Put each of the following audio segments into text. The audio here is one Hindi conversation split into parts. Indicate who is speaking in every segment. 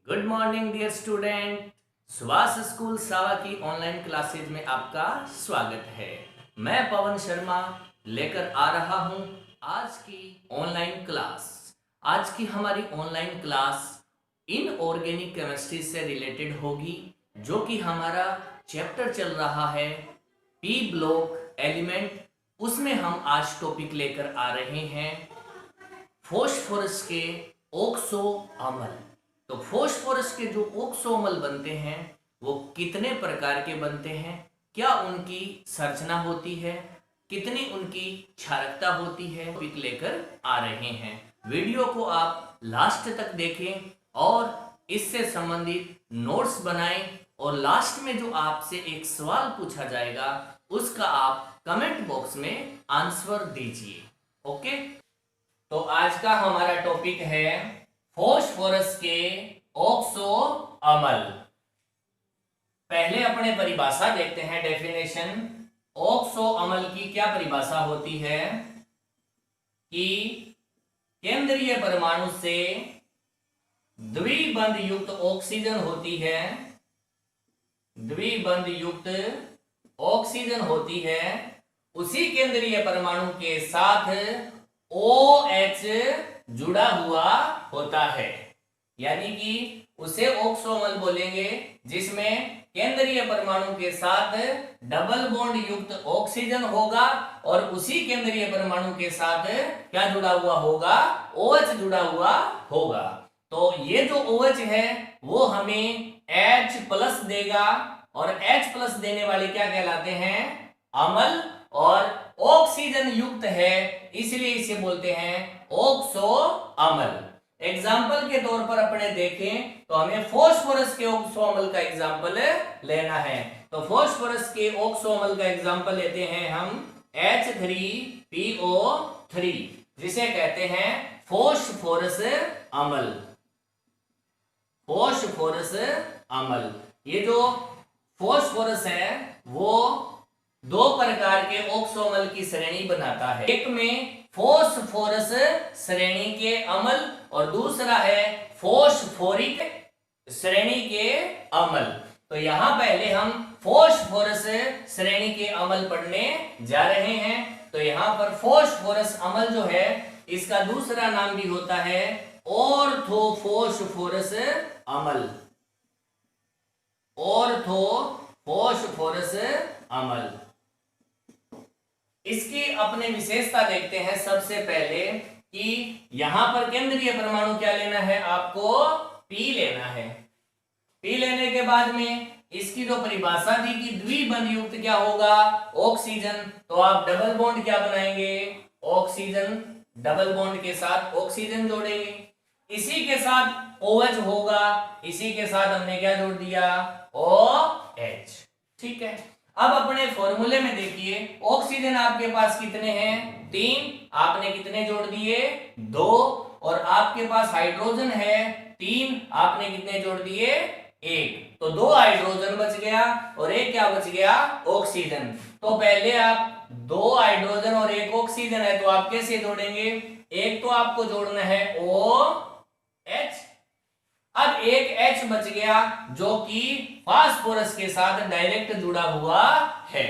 Speaker 1: Good morning dear student. Subhash school सावा की ऑनलाइन क्लासेज में आपका स्वागत है। मैं पवन शर्मा लेकर आ रहा हूं आज की ऑनलाइन क्लास। आज की हमारी ऑनलाइन क्लास इनऑर्गेनिक केमिस्ट्री से रिलेटेड होगी, जो कि हमारा चैप्टर चल रहा है पी ब्लॉक एलिमेंट। उसमें हम आज टॉपिक लेकर आ रहे हैं फॉस्फोरस के ऑक्सो अम्ल। तो फॉस्फोरस के जो ऑक्सो अम्ल बनते हैं वो कितने प्रकार के बनते हैं, क्या उनकी संरचना होती है, कितनी उनकी क्षारकता होती है, टॉपिक लेकर आ रहे हैं। वीडियो को आप लास्ट तक देखें और इससे संबंधित नोट्स बनाएं और लास्ट में जो आपसे एक सवाल पूछा जाएगा उसका आप कमेंट बॉक्स में आंसर दीजिए। ओके, तो आज का हमारा टॉपिक है फॉस्फोरस के ऑक्सो अम्ल। पहले अपने परिभाषा देखते हैं, डेफिनेशन। ऑक्सो अम्ल की क्या परिभाषा होती है कि केंद्रीय परमाणु से द्विबंध युक्त ऑक्सीजन होती है, द्विबंध युक्त ऑक्सीजन होती है, उसी केंद्रीय परमाणु के साथ OH जुड़ा हुआ होता है। यानी कि उसे ऑक्सो अम्ल बोलेंगे जिसमें केंद्रीय परमाणु के साथ डबल बॉन्ड युक्त ऑक्सीजन होगा और उसी केंद्रीय परमाणु के साथ क्या जुड़ा हुआ होगा, OH जुड़ा हुआ होगा। तो ये जो OH है वो हमें H+ देगा और H+ देने वाले क्या कहलाते हैं, अम्ल, और ऑक्सीजन युक्त है इसलिए इसे बोलते हैं ऑक्सो अम्ल। एग्जाम्पल के तौर पर अपने देखें तो हमें फॉस्फोरस के ऑक्सो अम्ल का एग्जाम्पल लेना है। तो फॉस्फोरस के ऑक्सो अम्ल का एग्जाम्पल लेते हैं हम H3PO3, जिसे कहते हैं फॉस्फोरस अम्ल। फॉस्फोरस अम्ल, ये जो फॉस्फोरस है वो दो प्रकार के ऑक्सो अम्ल की श्रेणी बनाता है। एक में फॉस्फोरस श्रेणी के अम्ल और दूसरा है फॉस्फोरिक श्रेणी के अम्ल। तो यहां पहले हम फॉस्फोरस श्रेणी के अम्ल पढ़ने जा रहे हैं। तो यहां पर फॉस्फोरस अम्ल जो है इसका दूसरा नाम भी होता है ऑर्थोफॉस्फोरस अम्ल, ऑर्थोफॉस्फोरस अम्ल। इसकी अपने विशेषता देखते हैं। सबसे पहले कि यहां पर केंद्रीय परमाणु क्या लेना है, आपको P लेना है। P लेने के बाद में इसकी जो परिभाषा थी कि द्विबंध युक्त क्या होगा, ऑक्सीजन, तो आप डबल बॉन्ड क्या बनाएंगे, ऑक्सीजन, डबल बॉन्ड के साथ ऑक्सीजन जोड़ेंगे। इसी के साथ OH होगा, इसी के साथ हमने क्या जोड़ दिया, OH। ठीक है, अब अपने फॉर्मूले में देखिए, ऑक्सीजन आपके पास कितने हैं, 3, आपने कितने जोड़ दिए, 2, और आपके पास हाइड्रोजन है 3, आपने कितने जोड़ दिए, 1। तो 2 हाइड्रोजन बच गया और 1 क्या बच गया, ऑक्सीजन। तो पहले आप 2 हाइड्रोजन और 1 ऑक्सीजन है तो आप कैसे जोड़ेंगे, एक तो आपको जोड़ना है OH, अब एक H बच गया जो कि फास्फोरस के साथ डायरेक्ट जुड़ा हुआ है।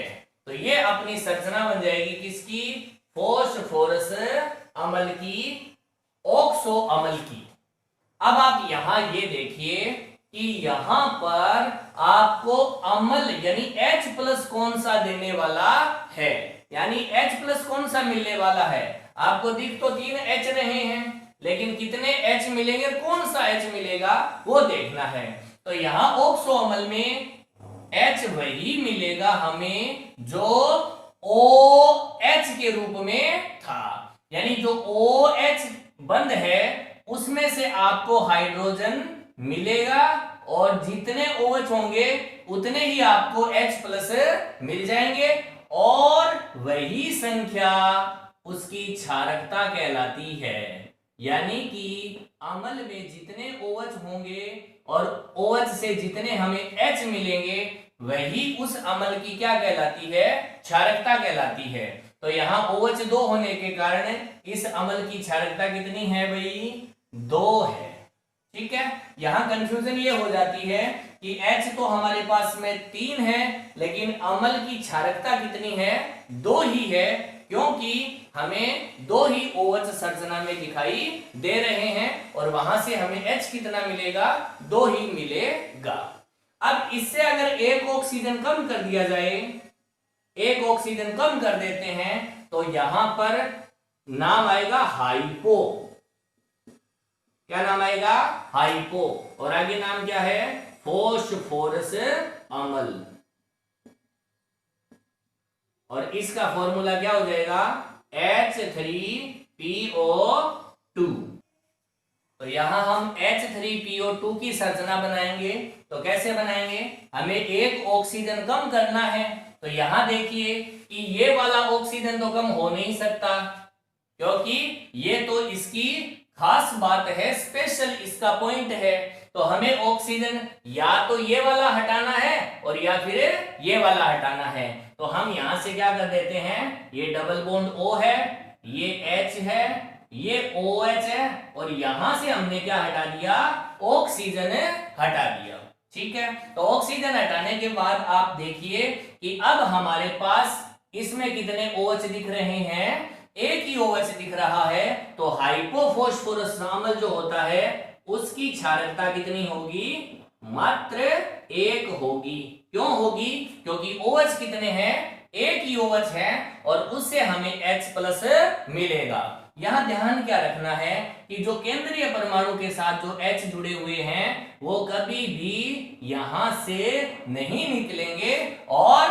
Speaker 1: तो ये अपनी संरचना बन जाएगी किसकी, फॉस्फोरस अम्ल की, ऑक्सो अम्ल की। अब आप यहां ये देखिए कि यहां पर आपको अम्ल यानी H+ कौन सा देने वाला है, यानी H+ कौन सा मिलने वाला है, आपको दिख तो 3 H रहे हैं लेकिन कितने H मिलेंगे, कौन सा H मिलेगा वो देखना है। तो यहां ऑक्सो अम्ल में H वही मिलेगा हमें जो OH के रूप में था, यानी जो OH बंद है उसमें से आपको हाइड्रोजन मिलेगा और जितने OH होंगे उतने ही आपको H+ मिल जाएंगे और वही संख्या उसकी क्षारकता कहलाती है। यानी कि अम्ल में जितने OH होंगे और OH से जितने हमें H मिलेंगे वही उस अम्ल की क्या कहलाती है, क्षारकता कहलाती है। तो यहाँ OH 2 होने के कारण इस अम्ल की क्षारकता कितनी है भाई, 2 है। ठीक है, यहां कंफ्यूजन ये हो जाती है कि H तो हमारे पास में 3 है, लेकिन अम्ल की क्षारकता कितनी है? 2 ही है, क्योंकि हमें 2 ही OH संरचना में दिखाई दे रहे हैं और वहां से हमें H कितना मिलेगा? 2 ही मिलेगा। अब इससे अगर एक ऑक्सीजन कम कर दिया जाए, एक ऑक्सीजन कम कर देते हैं, तो यहां पर नाम आएगा हाइपो। क्या नाम आएगा? हाइपो। और आगे नाम क्या है? फोस्फोरस अम्ल। और इसका फॉर्मूला क्या हो जाएगा? H3PO2। तो यहां हम H3PO2 की संरचना बनाएंगे। तो कैसे बनाएंगे? हमें एक ऑक्सीजन कम करना है। तो यहां देखिए कि ये वाला ऑक्सीजन तो कम हो नहीं सकता, क्योंकि ये तो इसकी खास बात है, स्पेशल इसका पॉइंट है। तो हमें ऑक्सीजन या तो ये वाला हटाना है और या फिर ये वाला हटाना है। तो हम यहां से क्या कर देते हैं? ये डबल बॉन्ड O है, ये H है, ये OH है, और यहां से हमने क्या हटा दिया? ऑक्सीजन हटा दिया। ठीक है, तो ऑक्सीजन हटाने के बाद आप देखिए कि अब हमारे पास इसमें कितने OH दिख रहे हैं? एक ही OH दिख रहा है। तो हाइपोफॉस्फोरस अम्ल जो होता है उसकी क्षारकता कितनी होगी? मात्र 1 होगी। क्यों होगी? क्योंकि OH कितने हैं? एक ही OH है और उससे हमें H+ मिलेगा। यहां ध्यान क्या रखना है कि जो केंद्रीय परमाणु के साथ जो H जुड़े हुए हैं वो कभी भी यहां से नहीं निकलेंगे और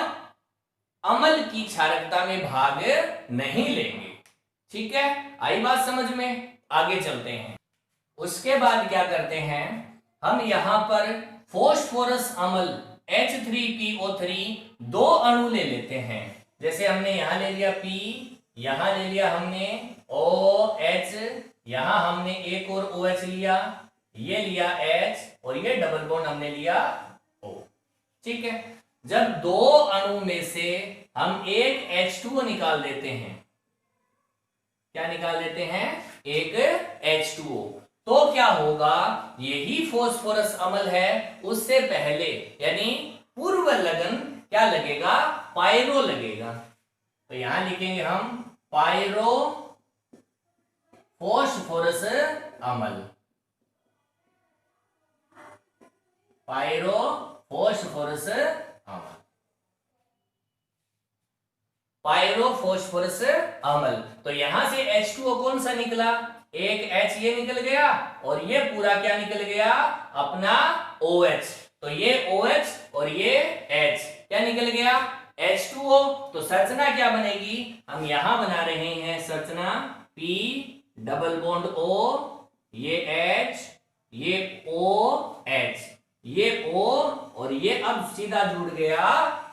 Speaker 1: अम्ल की क्षारकता में भाग नहीं लेंगे। ठीक है, आई बात समझ में? आगे चलते हैं। उसके बाद क्या करते हैं? हम यहां पर फोस्फोरस अम्ल H3PO3 दो अणु ले लेते हैं। जैसे हमने यहां ले लिया P, यहां ले लिया हमने OH, यहां हमने एक और OH लिया, ये लिया H, और ये डबल बॉन्ड हमने लिया O। ठीक है, जब दो अणु में से हम एक H2O निकाल देते हैं, क्या निकाल देते हैं? एक H2O, तो क्या होगा? यही फोस्फोरस अम्ल है, उससे पहले यानी पूर्व लगन क्या लगेगा? पायरो लगेगा। तो यहां लिखेंगे हम पायरो फोस्फोरस अम्ल, पायरो फोस्फोरस अम्ल, पायरोफॉस्फोरस अम्ल। तो यहां से H2O कौन सा निकला? एक H ये निकल गया और ये पूरा क्या निकल गया? अपना OH। तो ये OH और ये H क्या निकल गया? H2O। तो संरचना क्या बनेगी? हम यहां बना रहे हैं संरचना P डबल बॉन्ड O, ये H, ये OH, ये O, और ये अब सीधा जुड़ गया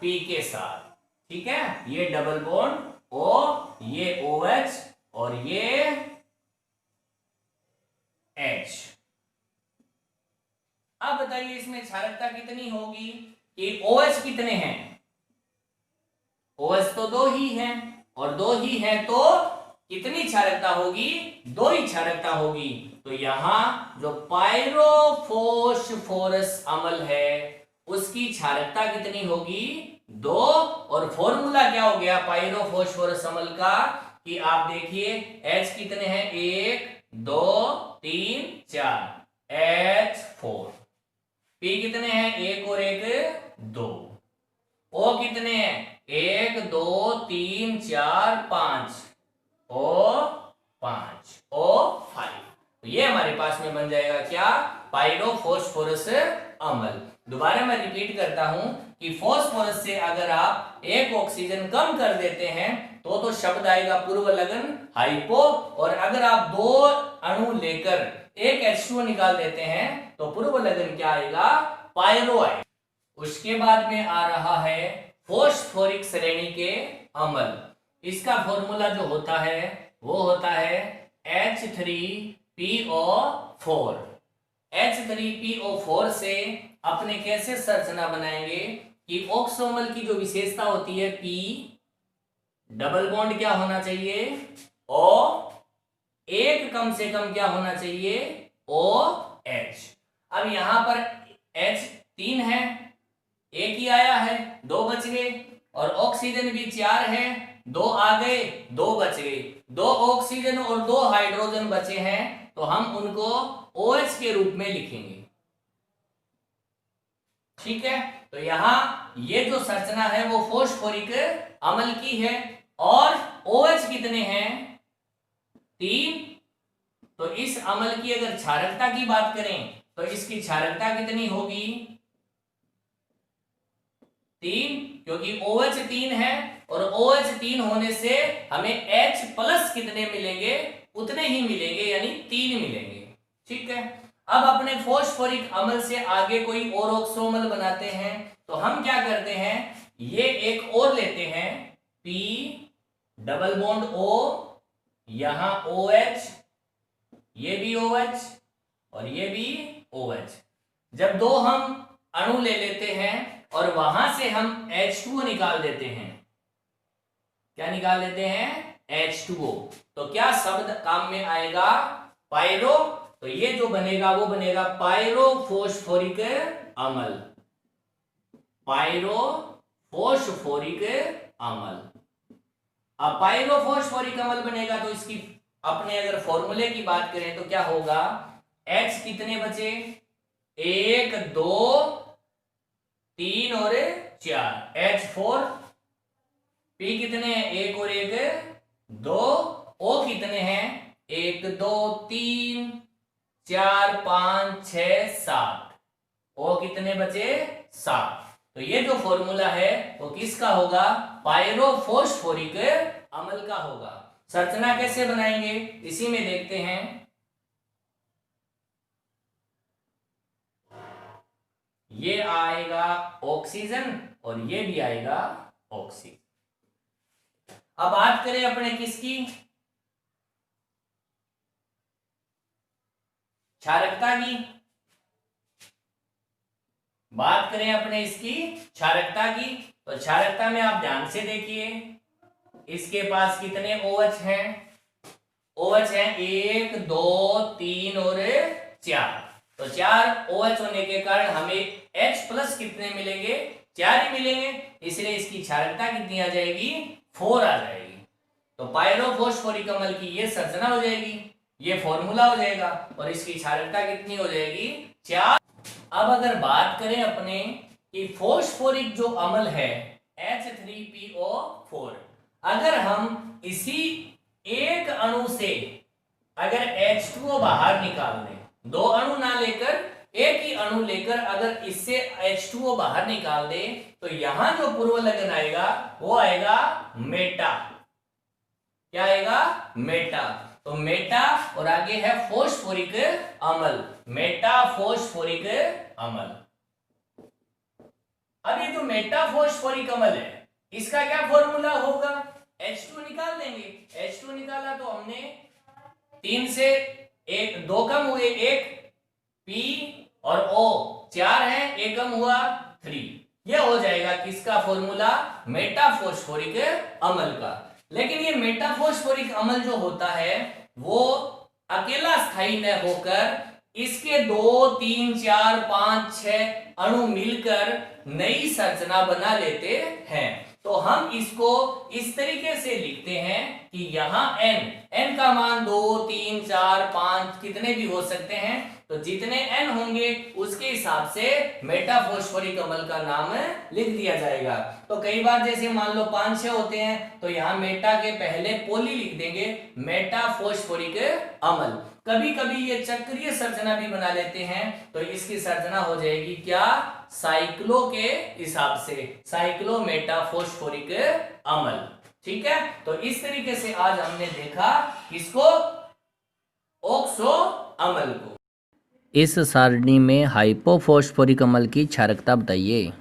Speaker 1: P के साथ। ठीक है, ये डबल बॉन्ड O, ये OH और ये H। अब बताइए इसमें क्षारकता कितनी होगी? कि OH कितने हैं? OH तो 2 ही हैं, और 2 ही हैं तो कितनी क्षारकता होगी? 2 ही क्षारकता होगी। तो यहां जो पायरोफॉस्फोरस अम्ल है उसकी क्षारकता कितनी होगी? 2। और फॉर्मूला क्या हो गया पायरोफॉस्फोरस अम्ल का? कि आप देखिए H कितने हैं? 1 2 3 4, H4। P कितने हैं? 1 और 1 2। O कितने हैं? 1 2 3 4 5, O5, O5। तो ये हमारे पास में बन जाएगा क्या? पायरोफॉस्फोरस अम्ल। दोबारा मैं रिपीट करता हूं कि फॉस्फोरस से अगर आप एक ऑक्सीजन कम कर देते हैं तो शब्द आएगा पूर्व लगन हाइपो, और अगर आप 2 अणु लेकर एक H2O निकाल देते हैं तो पूर्व लगन क्या आएगा? पायरो आएगा। उसके बाद में आ रहा है फोस्फोरिक श्रेणी के अम्ल। इसका फॉर्मूला जो होता है वो होता है H3PO4। H3PO4 से अपने कैसे संरचना बनाएंगे कि ऑक्सोमल की जो विशेषता होती है P, डबल बॉन्ड क्या होना चाहिए? O, एक कम से कम क्या होना चाहिए? OH। H। अब यहां पर H 3 है, एक ही आया है, 2 बच गए, और ऑक्सीजन भी 4 है, 2 आ गए, 2 बच गए। 2 ऑक्सीजन और 2 हाइड्रोजन बचे हैं, तो हम उनको OH के रूप में लिखेंगे। ठीक है, तो यहां ये जो संरचना है वो फोस्फोरिक अम्ल की है, और OH कितने हैं? 3। तो इस अम्ल की अगर क्षारकता की बात करें तो इसकी क्षारकता कितनी होगी? 3, क्योंकि OH 3 है, और OH 3 होने से हमें H प्लस कितने मिलेंगे? उतने ही मिलेंगे, यानी 3 मिलेंगे। ठीक है, अब अपने फोस्फोरिक अम्ल से आगे कोई और ऑक्सोअम्ल बनाते हैं, तो हम क्या करते हैं, ये एक और लेते हैं, P डबल बॉन्ड O, यहां OH, ये भी OH और ये भी OH। जब 2 हम अणु ले लेते हैं और वहां से हम H2O निकाल देते हैं, क्या निकाल देते हैं? H2O। तो क्या शब्द काम में आएगा? पायरो। तो ये जो बनेगा वो बनेगा पायरोफोस्फोरिक अम्ल, पायरोफोस्फोरिक अम्ल। अब पायरोफोस्फोरिक अम्ल बनेगा तो इसकी अपने अगर फॉर्मूले की बात करें तो क्या होगा? H कितने बचे? 1 2 3 और 4, H4। P कितने हैं? 1 और 1 2। O कितने हैं? 1 2 3 4 5 6 7। O कितने बचे? 7। तो ये जो फॉर्मूला है वो किसका होगा? पायरोफोस्फोरिक अम्ल का होगा। संरचना कैसे बनाएंगे इसी में देखते हैं। ये आएगा ऑक्सीजन और ये भी आएगा ऑक्सीजन। अब बात करें अपने किसकी? क्षारकता की। बात करें अपने इसकी क्षारकता की, तो क्षारकता में आप ध्यान से देखिए, इसके पास कितने OH हैं? OH हैं 1 2 3 और 4। तो 4 OH होने के कारण हमें H प्लस कितने मिलेंगे? 4 ही मिलेंगे, इसलिए इसकी क्षारकता कितनी आ जाएगी? 4 आ जाएगी। तो पायरोफोस्फोरिक अम्ल की ये संरचना हो जाएगी, ये फॉर्मूला हो जाएगा, और इसकी क्षारकता कितनी हो जाएगी? 4। अब अगर बात करें अपने कि फोस्फोरिक जो अम्ल है H3PO4, अगर हम इसी एक अणु से अगर H2O बाहर निकाल दें, 2 अणु ना लेकर एक ही अणु लेकर अगर इससे H2O बाहर निकाल दे, तो यहां जो पूर्व लगन आएगा वो आएगा मेटा। क्या आएगा? मेटा। तो मेटा और आगे है फोस्फोरिक अम्ल, मेटाफोस्फोरिक अम्ल। अब ये जो मेटाफोस्फोरिक अम्ल है इसका क्या फॉर्मूला होगा? H2 निकाल देंगे। H2 निकाला तो हमने 3 से 1 2 कम हुए, 1 P और O 4 है, 1 कम हुआ 3। ये हो जाएगा किसका फॉर्मूला? मेटाफोस्फोरिक अम्ल का। लेकिन ये मेटाफोस्फोरिक अम्ल जो होता है वो अकेला स्थायी न होकर इसके 2 3 4 5 6 अणु मिलकर नई संरचना बना लेते हैं। तो हम इसको इस तरीके से लिखते हैं कि यहां n का मान 2 3 4 5 कितने भी हो सकते हैं, तो जितने n होंगे उसके हिसाब से मेटाफोस्फोरिक अम्ल का नाम लिख दिया जाएगा। तो कई बार जैसे मान लो 5 6 होते हैं तो यहाँ मेटा के पहले पोली लिख देंगे, मेटाफोस्फोरिक अम्ल। कभी कभी ये चक्रीय संरचना भी बना लेते हैं, तो इसकी संरचना हो जाएगी क्या? साइक्लो के हिसाब से, साइक्लो मेटाफोस्फोरिक अम्ल। ठीक है, तो इस तरीके से आज हमने देखा किसको? ऑक्सो अम्ल को।
Speaker 2: इस सारणी में हाइपोफॉस्फोरिक अम्ल की क्षारकता बताइए।